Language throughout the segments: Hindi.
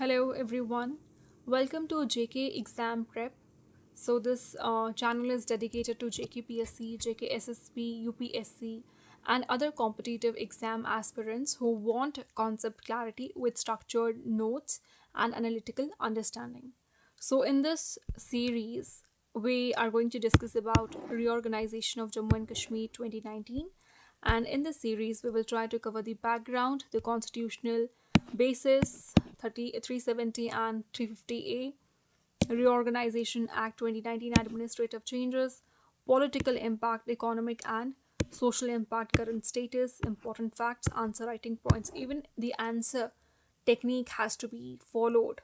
Hello everyone, welcome to JK Exam Prep. So this channel is dedicated to JKPSC, JKSSB, UPSC and other competitive exam aspirants who want concept clarity with structured notes and analytical understanding. So in this series, we are going to discuss about reorganization of Jammu and Kashmir 2019, and in this series we will try to cover the background, the constitutional basis, 370 and 350A, Reorganization Act 2019, administrative changes, political impact, economic and social impact, current status, important facts, answer writing points. Even the answer technique has to be followed.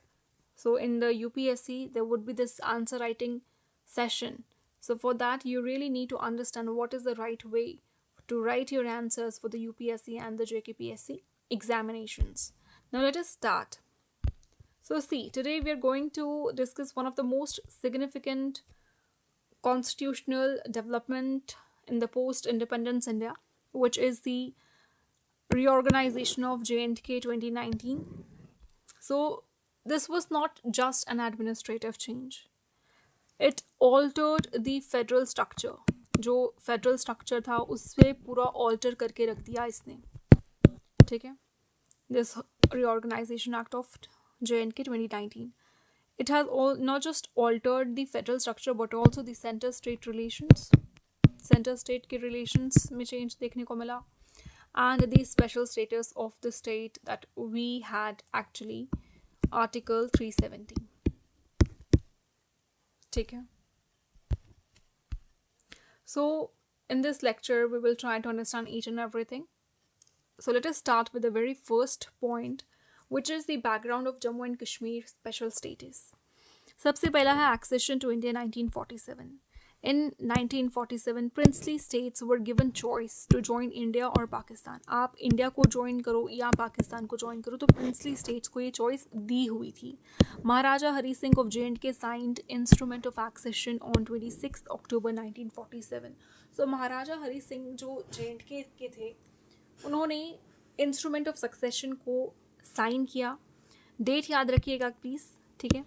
So in the UPSC, there would be this answer writing session. So for that, you really need to understand what is the right way to write your answers for the UPSC and the JKPSC examinations. Now let us start. So see, today we are going to discuss one of the most significant constitutional development in the post-independence India, which is the reorganization of J&K 2019. So this was not just an administrative change. It altered the federal structure. जो फेडरल स्ट्रक्चर था उससे पूरा ऑल्टर करके रख दिया इसने. ठीक है. This reorganization act of J&K 2019. It has not just altered the federal structure but also the center-state relations. Center-state के relations में change देखने को मिला, and the special status of the state that we had actually Article 370. ठीक है. So in this lecture we will try to understand each and everything. So let us start with the very first point, which is the background of Jammu and Kashmir special status. सबसे पहला है accession to India 1947. In 1947, princely states were given choice to join India or Pakistan. आप इंडिया को ज्वाइन करो या पाकिस्तान को ज्वाइन करो, तो princely states को ये choice दी हुई थी. महाराजा Hari Singh of J&K signed instrument of accession on 26 October 1947. So महाराजा हरी सिंह जो J&K के थे, उन्होंने इंस्ट्रूमेंट ऑफ सक्सेशन को साइन किया. डेट याद रखिएगा प्लीज़. ठीक है.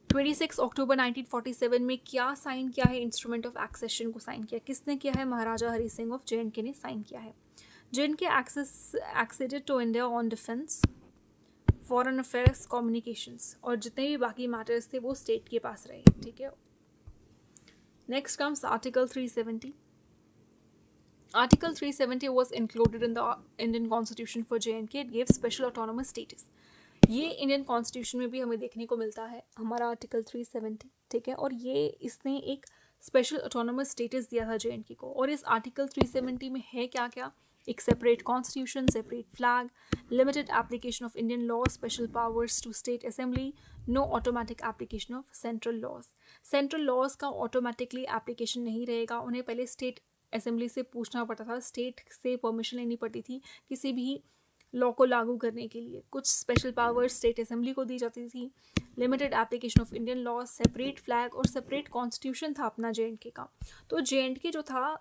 26 अक्टूबर 1947 में क्या साइन किया है? इंस्ट्रूमेंट ऑफ एक्सेशन को साइन किया. किसने किया है? महाराजा हरी सिंह ऑफ J&K ने साइन किया है. J&K acceded to India on defence, foreign affairs, communications और जितने भी बाकी मैटर्स थे वो स्टेट के पास रहे. ठीक है. Next comes article 370. Article 370 was included in the Indian Constitution for J&K. It gave special autonomous status. ये इंडियन कॉन्स्टिट्यूशन में भी हमें देखने को मिलता है, हमारा आर्टिकल 370. ठीक है. और ये इसने एक स्पेशल ऑटोनोमस स्टेटस दिया था J&K को. और इस आर्टिकल 370 में है क्या क्या? एक separate constitution, separate flag, limited application of Indian law, special powers to state assembly, no automatic application of central laws. Central laws का ऑटोमेटिकली एप्लीकेशन नहीं रहेगा, उन्हें पहले स्टेट असेंबली से पूछना पड़ता था, स्टेट से परमिशन लेनी पड़ती थी किसी भी लॉ को लागू करने के लिए. कुछ स्पेशल पावर्स स्टेट असेंबली को दी जाती थी. Limited application of Indian law, separate flag और सेपरेट कॉन्स्टिट्यूशन था अपना J&K का. तो J&K जो था,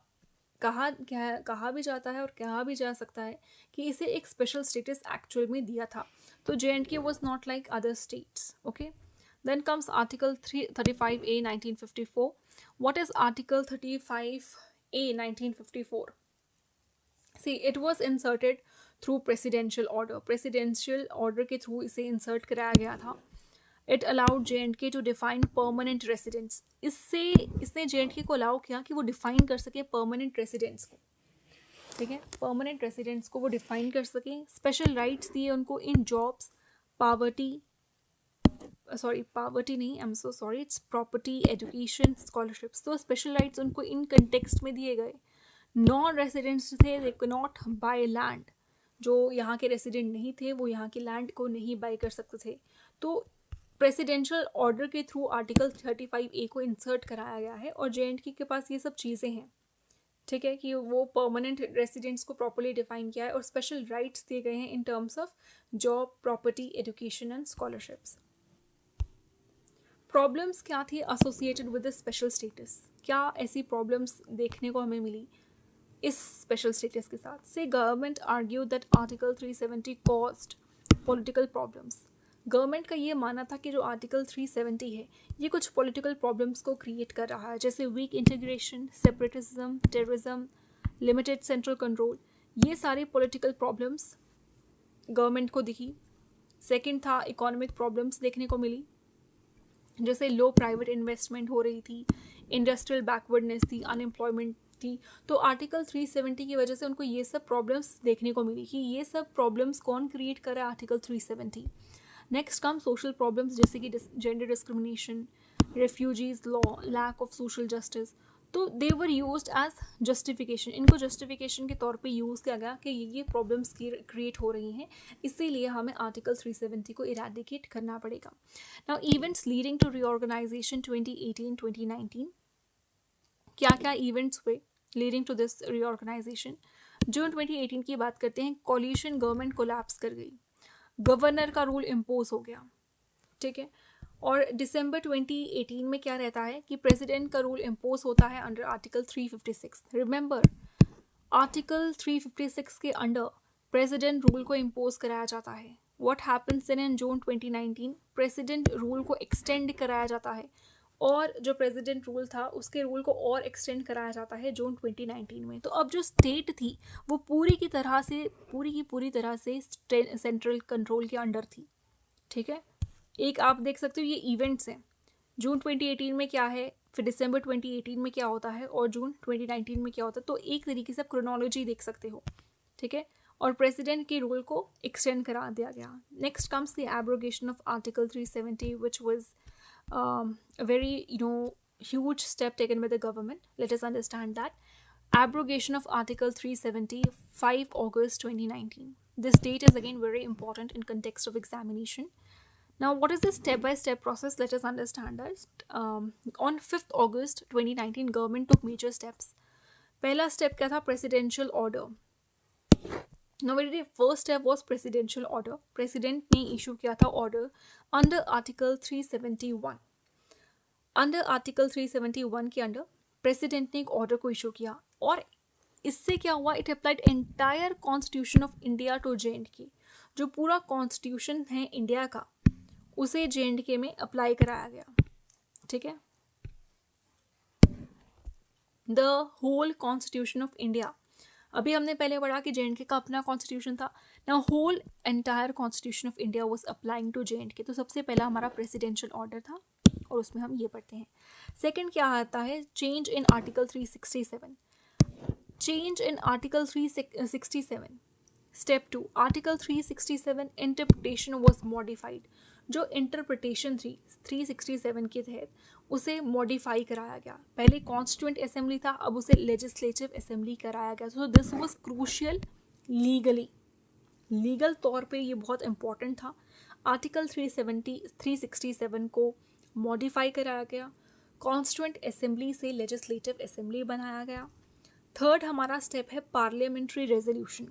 कहा भी जाता है और कहा भी जा सकता है कि इसे एक स्पेशल स्टेटस एक्चुअल में दिया था. तो J&K was not like other states. Okay. Then comes Article 35A 1954. What is Article 35A 1954? See, it was inserted through presidential order. Presidential order के through इसे insert कराया गया था. It allowed J&K to define permanent residents. इससे इसने J&K को allow किया कि वो define कर सके permanent residents को. ठीक है. permanent residents को वो define कर सके. Special rights दिए उनको in jobs, poverty नहीं, I'm so sorry, it's property, education, scholarships. तो special rights उनको in context में दिए गए. नॉन रेसिडेंट्स थे, they could not buy land. जो यहाँ के रेसिडेंट नहीं थे वो यहाँ के लैंड को नहीं बाई कर सकते थे. तो प्रेसिडेंशियल ऑर्डर के थ्रू आर्टिकल 35A को इंसर्ट कराया गया है और J&K के पास ये सब चीज़ें हैं. ठीक है. कि वो परमानेंट रेसिडेंट्स को प्रॉपर्ली डिफाइन किया है और स्पेशल राइट्स दिए गए हैं in terms of job, property, education and scholarships. Problems क्या थी associated with the special status? क्या ऐसी प्रॉब्लम्स देखने को हमें मिली इस स्पेशल स्टेटस के साथ? से government argue that article 370 caused political problems. Government का ये मानना था कि जो आर्टिकल 370 है ये कुछ पॉलिटिकल प्रॉब्लम्स को क्रिएट कर रहा है, जैसे weak integration, separatism, terrorism, limited central control, ये सारी पॉलिटिकल प्रॉब्लम्स गवर्नमेंट को दिखी। सेकंड था इकोनॉमिक प्रॉब्लम्स देखने को मिली, जैसे लो प्राइवेट इन्वेस्टमेंट हो रही थी, इंडस्ट्रियल बैकवर्डनेस थी, अनएम्प्लॉयमेंट थी। तो आर्टिकल 370 की वजह से उनको ये सब प्रॉब्लम्स देखने को मिली कि ये सब प्रॉब्लम्स कौन क्रिएट कर रहा है, article 370। Next come social problems, जैसे कि gender discrimination, refugees law, lack of social justice. तो they were used as justification, इनको जस्टिफिकेशन के तौर पे यूज़ किया गया कि ये प्रॉब्लम्स क्रिएट हो रही हैं, इसीलिए हमें आर्टिकल 370 को इरेडिकेट करना पड़ेगा। Now events leading to reorganization 2018-2019, क्या क्या इवेंट्स हुए लीडिंग टू दिस रीऑर्गेनाइजेशन। जून 2018 की बात करते हैं, कोलिशन गवर्नमेंट कोलैप्स कर गई, गवर्नर का रूल इम्पोज हो गया, ठीक है। और दिसंबर 2018 में क्या रहता है कि प्रेसिडेंट का रूल इम्पोज होता है अंडर आर्टिकल 356। रिमेंबर, आर्टिकल 356 के अंडर प्रेसिडेंट रूल को इम्पोज कराया जाता है। What happens in June 2019, president rule को एक्सटेंड कराया जाता है, और जो प्रेसिडेंट रूल था उसके रूल को और एक्सटेंड कराया जाता है जून 2019 में। तो अब जो स्टेट थी वो पूरी की पूरी तरह से सेंट्रल कंट्रोल के अंडर थी, ठीक है। एक आप देख सकते हो ये इवेंट्स हैं, जून 2018 में क्या है, फिर दिसंबर 2018 में क्या होता है, और जून 2019 में क्या होता है। तो एक तरीके से आप क्रोनोलॉजी देख सकते हो, ठीक है। और प्रेसिडेंट के रूल को एक्सटेंड करा दिया गया। Next comes the abrogation of article 370 which was a very huge step taken by the government. Let us understand that. Abrogation of Article 370, 5 August 2019. This date is again very important in context of examination. Now, what is the step-by-step process? Let us understand that. On 5th August 2019, government took major steps. पहला step क्या था? Presidential order. Now, the first step was presidential order. President ने issue किया था order under Article 371. Under Article 371 के अंडर President ने एक order को issue किया, और इससे क्या हुआ, it applied entire Constitution of India to J&K. जो पूरा Constitution है इंडिया का उसे J&K में अप्लाई कराया गया, ठीक है। The whole constitution of India, अभी हमने पहले पढ़ा कि J&K का अपना कॉन्स्टिट्यूशन था। Now whole entire constitution of India was applying to J&K। तो सबसे पहला हमारा प्रेसिडेंशियल ऑर्डर था, और उसमें हम ये पढ़ते हैं। सेकंड क्या आता है, change in article 367। Change in article 367। Step 2, article 367 interpretation was modified. जो इंटरप्रिटेशन थी 367 के तहत उसे मॉडिफाई कराया गया। पहले कॉन्स्टिट्यूएंट असेंबली था, अब उसे लेजिस्लेटिव असेंबली कराया गया। So this was crucial legally, legal तौर पे ये बहुत इंपॉर्टेंट था। आर्टिकल 367 को मॉडिफाई कराया गया, कॉन्स्टिट्यूएंट असेंबली से लेजिस्लेटिव असेंबली बनाया गया। थर्ड हमारा स्टेप है पार्लियामेंट्री रेजोल्यूशन।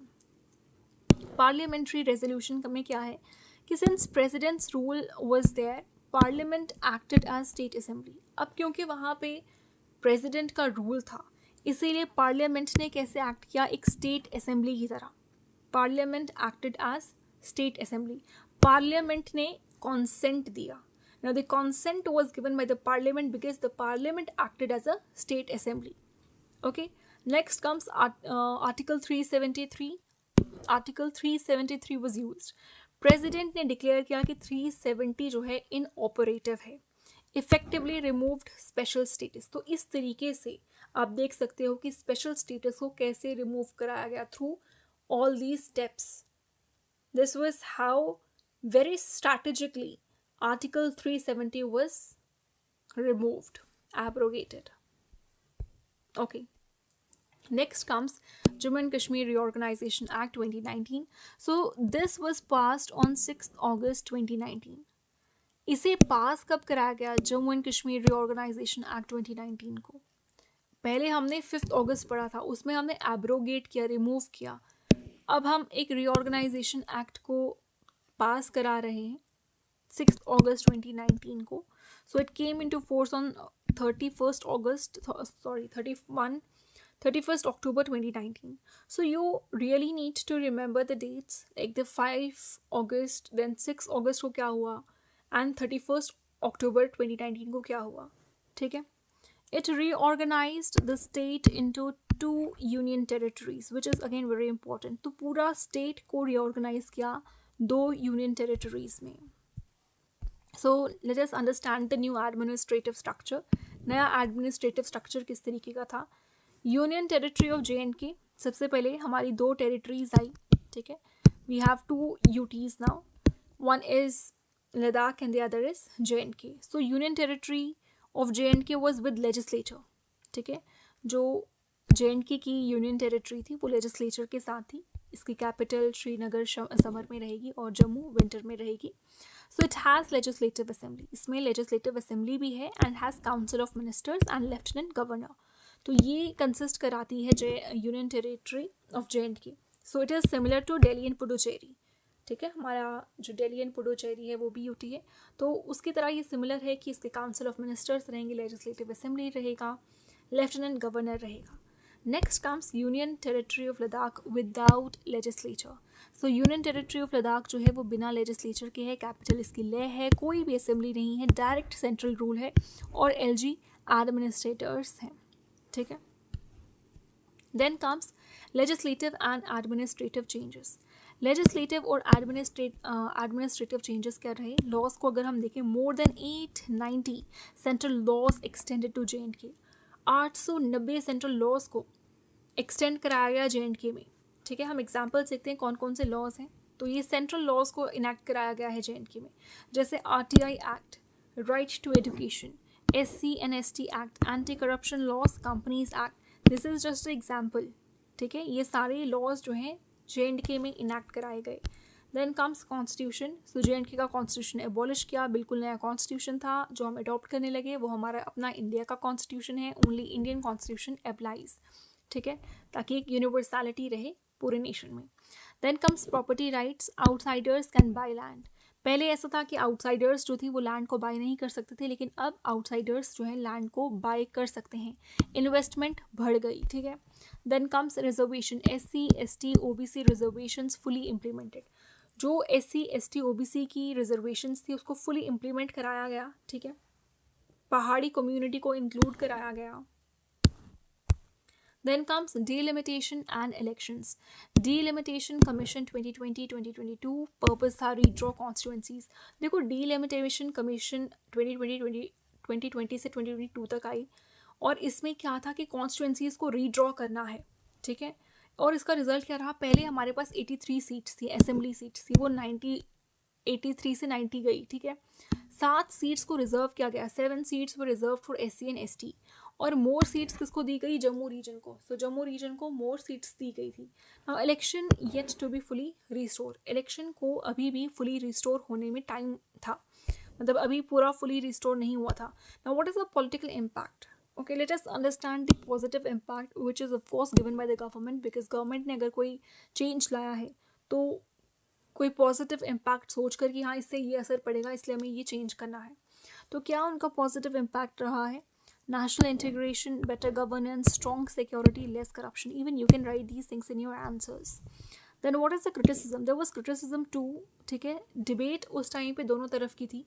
पार्लियामेंट्री रेजोल्यूशन में क्या है कि since president's rule was there, parliament acted as state assembly. अब क्योंकि वहाँ पे प्रेसिडेंट का रूल था, इसीलिए पार्लियामेंट ने कैसे एक्ट किया, एक स्टेट असेंबली की तरह। Parliament acted as state assembly, parliament ने कॉन्सेंट दिया। Now the consent was given by the parliament because the parliament acted as a state assembly. Okay, next comes article 373. Article 373 was used. President ने डिक्लेयर किया कि 370 जो है इनऑपरेटिव है, इफेक्टिवली रिमूव्ड स्पेशल स्टेटस। तो इस तरीके से आप देख सकते हो कि स्पेशल स्टेटस को कैसे रिमूव कराया गया, through all these steps. This was how very strategically Article 370 was removed, abrogated. Okay. Next comes Jammu and Kashmir Reorganization Act 2019. So this was passed on 6th August 2019. इसे पास कब कराया गया, Jammu and Kashmir reorganization act 2019 को? पहले हमने 5th अगस्त पढ़ा था, उसमें हमने एब्रोगेट किया, रिमूव किया। अब हम एक रीऑर्गेनाइजेशन एक्ट को पास करा रहे हैं 6th August 2019 को। So it came into force on 31 31st October 2019. So you really need to remember the dates, like the 5 August, then 6 August को क्या हुआ, and 31st October 2019 को क्या हुआ. ठीक है. It reorganized the state into 2 union territories, which is again very important. तो पूरा state को reorganize किया 2 union territories में. So let us understand the new administrative structure. नया administrative structure किस तरीके का था. यूनियन टेरिटरी ऑफ JNK, सबसे पहले हमारी 2 टेरिटरीज आई. ठीक है. We have 2 UTs now. One is Ladakh and the other is JNK. So union territory of JNK was with legislature. ठीक है. जो JNK की यूनियन टेरिटरी थी वो लेजिस्लेचर के साथ थी. इसकी कैपिटल श्रीनगर समर में रहेगी और जम्मू विंटर में रहेगी. So it has legislative assembly. इसमें लेजिस्लेटिव असेंबली भी है and has council of ministers and lieutenant governor. तो ये कंसिस्ट कराती है union territory of JNK. So it is similar to Delhi and Puducherry. ठीक है. हमारा जो दिल्ली एंड पुडुचेरी है वो भी UT है. तो उसकी तरह ये सिमिलर है कि इसके काउंसिल ऑफ मिनिस्टर्स रहेंगे, लेजिस्लेटिव असेंबली रहेगा, लेफ्टिनेंट गवर्नर रहेगा. Next comes union territory of Ladakh without legislature. So union territory of Ladakh जो है वो बिना लेजिस्लेचर के है. कैपिटल इसकी लेह है, कोई भी असेंबली नहीं है, डायरेक्ट सेंट्रल रूल है और LG एडमिनिस्ट्रेटर्स हैं. ठीक है. Then comes legislative and administrative changes. Legislative और एडमिनिस्ट्रेटिव चेंजेस क्या रहे. लॉज को अगर हम देखें, more than 890 central laws extended to JNK. 890 central laws को एक्सटेंड कराया गया JNK में. ठीक है. हम एग्जाम्पल देखते हैं कौन कौन से लॉज हैं. तो ये सेंट्रल लॉज को इनैक्ट कराया गया है JNK में, जैसे RTI act, right to education, SC and ST act, anti corruption laws, companies act. This is just example. ठीक है. ये सारे लॉज जो हैं JNK में इनैक्ट कराए गए. Then comes constitution. So JNK का कॉन्स्टिट्यूशन एबॉलिश किया. बिल्कुल नया कॉन्स्टिट्यूशन था जो हम अडॉप्ट करने लगे. वो हमारा अपना इंडिया का कॉन्स्टिट्यूशन है. Only Indian constitution applies. ठीक है. ताकि एक यूनिवर्सैलिटी रहे पूरे नेशन में. Then comes property rights. Outsiders can buy land. पहले ऐसा था कि आउटसाइडर्स जो थी वो लैंड को बाय नहीं कर सकते थे, लेकिन अब आउटसाइडर्स जो है लैंड को बाय कर सकते हैं. इन्वेस्टमेंट बढ़ गई. ठीक है. Then comes reservation. SC ST OBC reservations fully implemented. जो SC ST OBC की रिजर्वेशंस थी उसको फुली इम्प्लीमेंट कराया गया. ठीक है. पहाड़ी कम्युनिटी को इंक्लूड कराया गया. Then comes delimitation and elections. Delimitation Commission 2020-2022 purpose था रीड्रॉ कॉन्स्टिट्यूंसीज. देखो delimitation Commission 2020 से 2022 तक आई और इसमें क्या था कि कॉन्स्टिट्यूंसीज को रीड्रॉ करना है. ठीक है. और इसका रिजल्ट क्या रहा. पहले हमारे पास 83 सीट्स थी, असेंबली सीट्स थी, वो 83 से 90 गई. ठीक है. 7 सीट्स को रिजर्व किया गया. 7 seats were reserve for SC and ST. और मोर सीट्स किसको दी गई. जम्मू रीजन को. सो जम्मू रीजन को मोर सीट्स दी गई थी. Now election yet to be fully restore. Election को अभी भी फुली रिस्टोर होने में टाइम था, मतलब अभी पूरा फुली रिस्टोर नहीं हुआ था. Now what is the political impact. Okay, let us understand the positive impact which is of course given by the government, because government ने अगर कोई चेंज लाया है तो कोई पॉजिटिव इम्पैक्ट सोच कर कि हाँ इससे ये असर पड़ेगा इसलिए हमें ये चेंज करना है. तो क्या उनका पॉजिटिव इम्पैक्ट रहा है. National integration, better governance, strong security, less corruption. Even you can write these things in your answers. Then what is the criticism? There was criticism too. ठीक है. डिबेट उस टाइम पे दोनों तरफ की थी.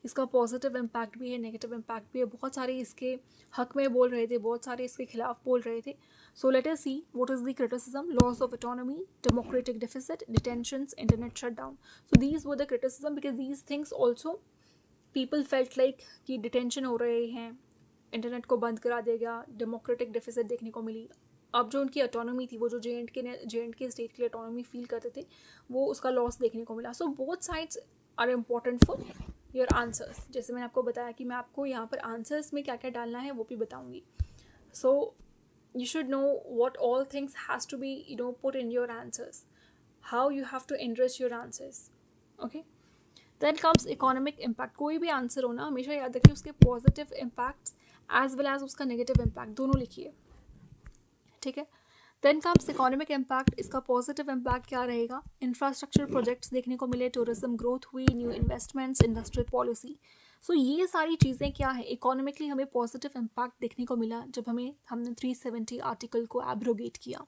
इसका पॉजिटिव इम्पैक्ट भी है, नेगेटिव इम्पैक्ट भी है. बहुत सारे इसके हक में बोल रहे थे, बहुत सारे इसके खिलाफ बोल रहे थे. So let us see what is the criticism. Loss of autonomy, democratic deficit, detentions, internet shutdown. So these were the criticism because these things also people felt like कि डिटेंशन हो रहे हैं, इंटरनेट को बंद करा दिया गया, डेमोक्रेटिक डेफिसिट देखने को मिली. अब जो उनकी ऑटोनॉमी थी, वो जो JNK स्टेट के लिए ऑटोनॉमी फील करते थे, वो उसका लॉस देखने को मिला. So both sides are important for your answers. जैसे मैंने आपको बताया कि मैं आपको यहाँ पर आंसर्स में क्या क्या डालना है वो भी बताऊँगी. सो you should know what all things has to be put in your answers, how you have to enrich your answers. Okay. Then comes economic impact. कोई भी आंसर हो ना, हमेशा याद रखिए उसके positive impacts as well as उसका नेगेटिव इम्पैक्ट दोनों लिखिए. ठीक है. Then comes economic impact. इसका पॉजिटिव इम्पैक्ट क्या रहेगा. इंफ्रास्ट्रक्चर प्रोजेक्ट्स देखने को मिले, टूरिज्म ग्रोथ हुई, new investments, industrial policy. So ये सारी चीज़ें क्या है, इकोनॉमिकली हमें पॉजिटिव इम्पैक्ट देखने को मिला जब हमने 370 आर्टिकल को एब्रोगेट किया।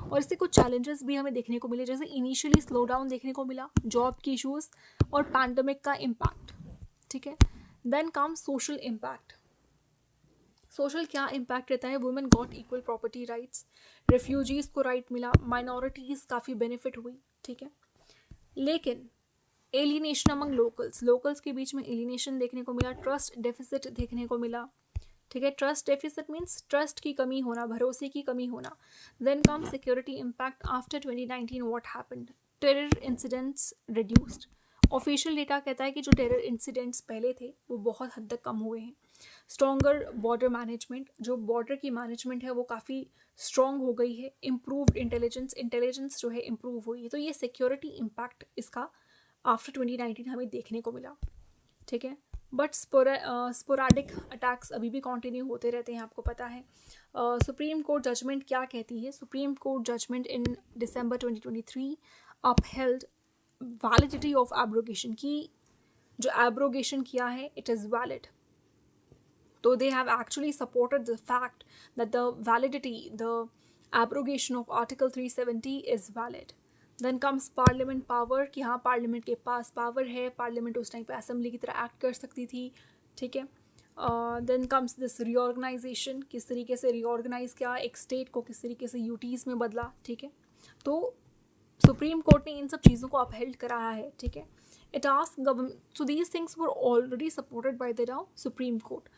और इससे कुछ चैलेंजेस भी हमें देखने को मिले, जैसे इनिशियली स्लो डाउन देखने को मिला, जॉब की इश्यूज और पैंडमिक का इम्पैक्ट। ठीक है, then come social impact. Social क्या इम्पैक्ट रहता है, women got equal property rights, refugees को राइट मिला, माइनॉरिटीज काफ़ी बेनिफिट हुई। ठीक है, लेकिन एलिनेशन अमंग लोकल्स के बीच में एलिनेशन देखने को मिला, ट्रस्ट डेफिसिट देखने को मिला। ठीक है, ट्रस्ट डेफिसिट मीन्स ट्रस्ट की कमी होना, भरोसे की कमी होना। Then come security impact after 2019 what happened, terror incidents reduced. Official data कहता है कि जो टेरर इंसिडेंट्स पहले थे वो बहुत हद तक कम हुए हैं। स्ट्रॉन्गर बॉर्डर मैनेजमेंट, जो बॉर्डर की मैनेजमेंट है वो काफ़ी स्ट्रॉन्ग हो गई है। इम्प्रूव्ड इंटेलिजेंस जो है इम्प्रूव हुई है। तो ये सिक्योरिटी इम्पैक्ट इसका आफ्टर 2019 हमें देखने को मिला। ठीक है, बट स्पोराडिक अटैक्स अभी भी कंटिन्यू होते रहते हैं, आपको पता है। सुप्रीम कोर्ट जजमेंट क्या कहती है, supreme court judgment in December 2023 upheld validity of abrogation, की जो एब्रोगेशन किया है इट इज़ वैलिड। तो they have actually supported the fact that the validity, the abrogation of Article 370 is valid. Then comes parliament power, कि हाँ पार्लियामेंट के पास पावर है, पार्लियामेंट उस टाइम पे असेंबली की तरह एक्ट कर सकती थी। ठीक है, देन कम्स दिस रीऑर्गेनाइजेशन, किस तरीके से रीऑर्गेनाइज किया एक स्टेट को, किस तरीके से यूटीज़ में बदला। ठीक है, तो सुप्रीम कोर्ट ने इन सब चीज़ों को अपहेल्ड कराया है। ठीक है, it ask government, so these things were already supported by the supreme court.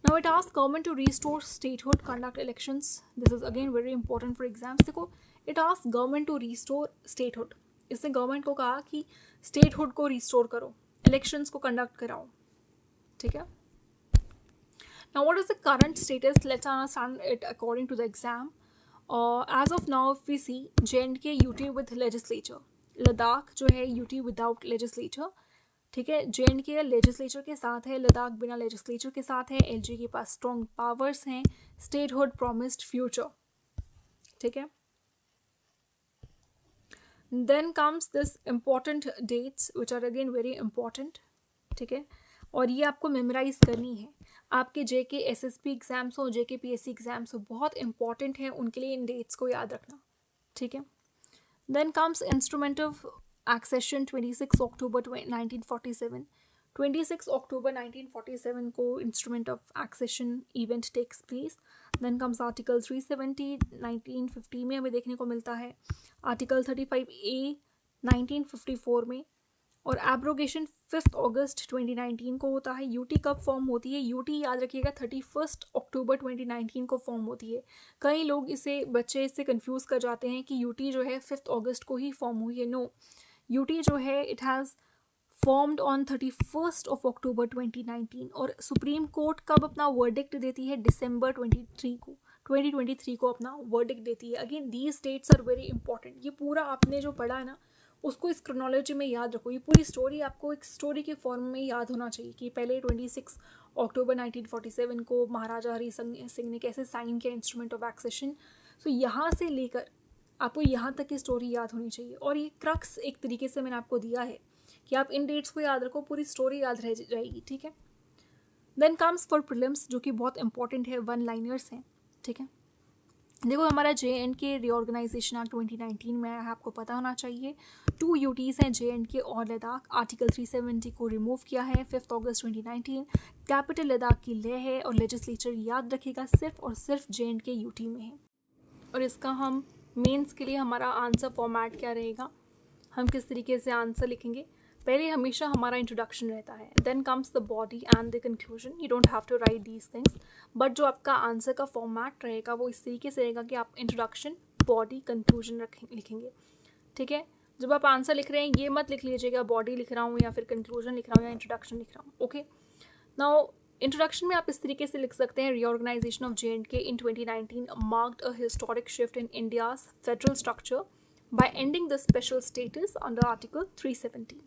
Now it asks government to restore statehood, conduct elections. This is again very important for exams. देखो, it asks government to restore statehood. इसने गवर्नमेंट को कहा कि स्टेटहुड को रिस्टोर करो, इलेक्शंस को कंडक्ट कराओ। ठीक है, now what is the current status? Let's understand it according to the exam. As of now, if we see J&K UT with legislature, Ladakh जो है UT without legislature। ठीक है, J&K लेजिस्लेचर के साथ है, लद्दाख बिना लेजिस्लेचर के साथ है। LG के पास स्ट्रॉन्ग पावर्स हैं, स्टेटहुड प्रॉमिस्ड फ्यूचर। ठीक है, then comes this important dates which are again very important. ठीक है, और ये आपको मेमोराइज करनी है। आपके JK SSB एग्जाम्स हो, JK PSC एग्जाम्स हो, बहुत इंपॉर्टेंट है, उनके लिए इन डेट्स को याद रखना। ठीक है, then comes instrument of accession 26 October 1947. 26 October 1947 को instrument of accession event takes place. Then comes Article 370 1950 में हमें देखने को मिलता है, Article 35A 1954 में, और एब्रोगेशन 5 अगस्त 2019 को होता है। यूटी कब फॉर्म होती है? यूटी याद रखिएगा 31 अक्टूबर 2019 को फॉर्म होती है। कई लोग बच्चे इससे कंफ्यूज कर जाते हैं कि यूटी जो है 5 अगस्त को ही फॉर्म हुई है। नो, यूटी जो है इट हैज़ फॉर्म्ड ऑन 31 अक्टूबर 2019, और सुप्रीम कोर्ट कब अपना वर्डिक्ट देती है? दिसंबर 2023 को अपना वर्डिक्ट देती है। Again these dates are very important. ये पूरा आपने जो पढ़ा है ना, उसको इस क्रोनोलॉजी में याद रखो। ये पूरी स्टोरी आपको एक स्टोरी के फॉर्म में याद होना चाहिए कि पहले 26 अक्टूबर 1947 को महाराजा हरि सिंह ने कैसे साइन किया इंस्ट्रूमेंट ऑफ एक्सेशन। सो यहाँ से लेकर आपको यहाँ तक की स्टोरी याद होनी चाहिए, और ये क्रक्स एक तरीके से मैंने आपको दिया है कि आप इन डेट्स को याद रखो, पूरी स्टोरी याद रह जाएगी। ठीक है, देन कम्स फॉर प्रीलिम्स, जो कि बहुत इंपॉर्टेंट है, 1 लाइनर्स हैं। ठीक है, देखो हमारा J&K रीऑर्गेनाइजेशन एक्ट 2019 में आया है, आपको पता होना चाहिए। 2 UTs हैं, J&K और लद्दाख। आर्टिकल 370 को रिमूव किया है 5 अगस्त 2019। कैपिटल लद्दाख की लेह है, और लेजिस्लेचर याद रखिएगा सिर्फ और सिर्फ J&K UT में है। और इसका हम मेंस के लिए हमारा आंसर फॉर्मेट क्या रहेगा, हम किस तरीके से आंसर लिखेंगे? पहले हमेशा हमारा इंट्रोडक्शन रहता है, then comes the body and the conclusion. You don't have to write these things, but जो आपका आंसर का फॉर्मेट रहेगा वो इस तरीके से रहेगा कि आप इंट्रोडक्शन, बॉडी, कंक्लूजन लिखेंगे। ठीक है, जब आप आंसर लिख रहे हैं ये मत लिख लीजिएगा बॉडी लिख रहा हूँ या फिर कंक्लूजन लिख रहा हूँ या इंट्रोडक्शन लिख रहा हूँ। ओके, नाउ इंट्रोडक्शन में आप इस तरीके से लिख सकते हैं, reorganization of J&K in 2019 marked a historic shift in India's federal structure by ending the special status under article 370।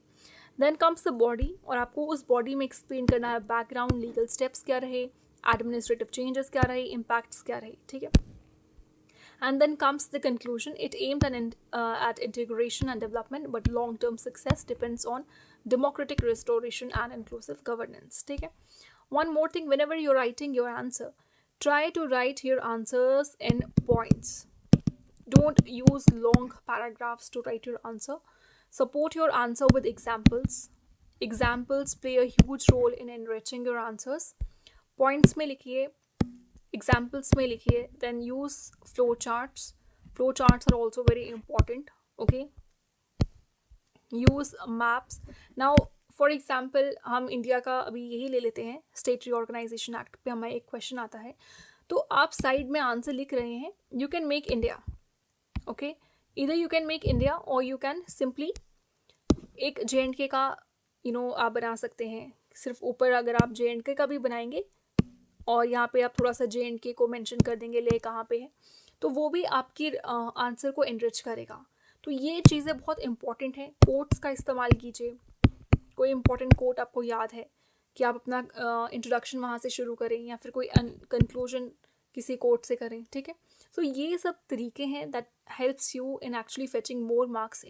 Then comes the body, और आपको उस बॉडी में एक्सप्लेन करना है बैकग्राउंड, लीगल स्टेप्स क्या रहे, एडमिनिस्ट्रेटिव चेंजेस क्या रहे, इम्पैक्ट्स क्या रहे। ठीक है, And then comes the conclusion. It aimed at integration and development, but long-term success depends on democratic restoration and inclusive governance. ठीक है? One more thing, whenever you're writing your answer, try to write your answers in points. Don't use long paragraphs to write your answer. Support your answer with examples. Examples play a huge role in enriching your answers. Points में लिखिए, examples में लिखिए, then use flow charts. Flow charts are also very important. Okay, use maps. Now for example हम इंडिया का अभी यही ले लेते हैं, स्टेट रीऑर्गेनाइजेशन एक्ट पे हमें एक क्वेश्चन आता है, तो आप साइड में आंसर लिख रहे हैं, you can make India. Okay, इधर यू कैन मेक इंडिया और यू कैन सिंपली एक JNK का आप बना सकते हैं. सिर्फ ऊपर अगर आप JNK का भी बनाएंगे और यहाँ पे आप थोड़ा सा JNK को मेंशन कर देंगे, ले कहाँ पे है, तो वो भी आपकी आंसर को एनरिच करेगा. तो ये चीज़ें बहुत इंपॉर्टेंट हैं. कोट्स का इस्तेमाल कीजिए. कोई इंपॉर्टेंट कोट आपको याद है कि आप अपना इंट्रोडक्शन वहाँ से शुरू करें या फिर कोई कंक्लूजन किसी कोट से करें. ठीक है, सो ये सब तरीके हैं that helps you in actually fetching more marks in